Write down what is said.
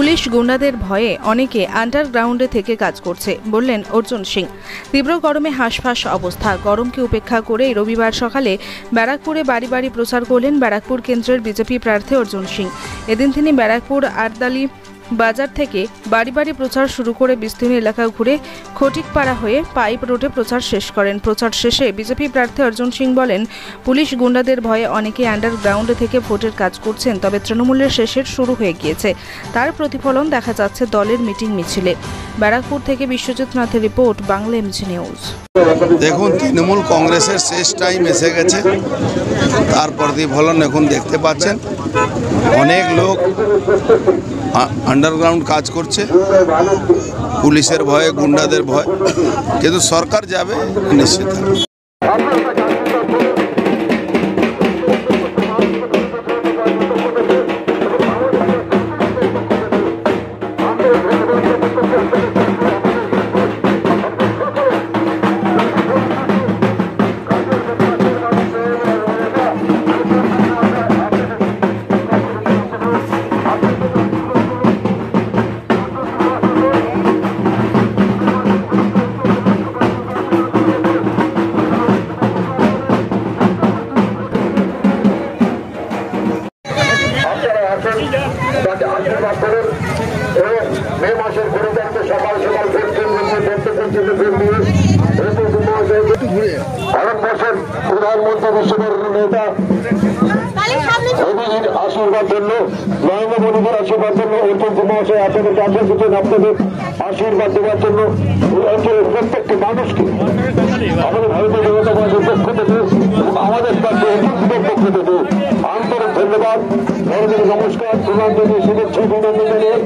Police গুন্ডাদের ভয়ে অনেকে আন্ডারগ্রাউন্ডে থেকে কাজ করছে বললেন অর্জুন সিং। তীব্র গরমে হাঁসফাঁস অবস্থা। গরমকে উপেক্ষা করে রবিবার সকালে ব্যারাকপুরে বাড়ি বাড়ি প্রচার করলেন ব্যারাকপুর কেন্দ্রের বিজেপি প্রার্থী অর্জুন সিং। এদিন তিনি ব্যারাকপুর আরদালি বাজার থেকে বাড়ি বাড়ি প্রচার শুরু করে বিস্তীর্ণ এলাকা ঘুরে খটিকপাড়া হয়ে পাইপ রোডে প্রচার শেষ করেন। প্রচার শেষে বিজেপি প্রার্থী অর্জুন সিং বলেন, পুলিশ গুন্ডাদের ভয়ে অনেকে আন্ডারগ্রাউন্ডে থেকে ভোটের কাজ করছেন, তবে তৃণমূলের শেষের শুরু হয়ে গিয়েছে। তার প্রতিফলন দেখা যাচ্ছে দলের মিটিং মিছিলে। ব্যারাকপুর থেকে বিশ্বজিৎ নাথের রিপোর্ট, বাংলা এমজি নিউজ। দেখুন, তৃণমূল কংগ্রেসের শেষ টাইম এসে গেছে। তার প্রতিফলন এখন দেখতে পাচ্ছেন। অনেক লোক আন্ডারগ্রাউন্ড কাজ করছে পুলিশের ভয়ে, গুন্ডাদের ভয়, কিন্তু সরকার যাবে নিশ্চিত। মে মাসের 20 তারিখে সকাল সকাল ভারতবর্ষের প্রধানমন্ত্রী বিশ্ববরণ্য নেতা মোদীজির আশীর্বাদ জন্য, নরেন্দ্র মোদীজির আশীর্বাদ জন্য, অর্জুন মহাশয় আপনাদের কাছে দিচ্ছেন আপনাদের আশীর্বাদ দেওয়ার জন্য এই অঞ্চলের প্রত্যেকটি মানুষকে আমাদের ভারতীয় জনতা পার্টির পক্ষ থেকে এবং আমাদের কাছে অর্জুনের পক্ষ থেকে আন্তরিক ধন্যবাদ, নমস্কার, প্রধানমন্ত্রী শুভেচ্ছা অভিনন্দন জানিয়ে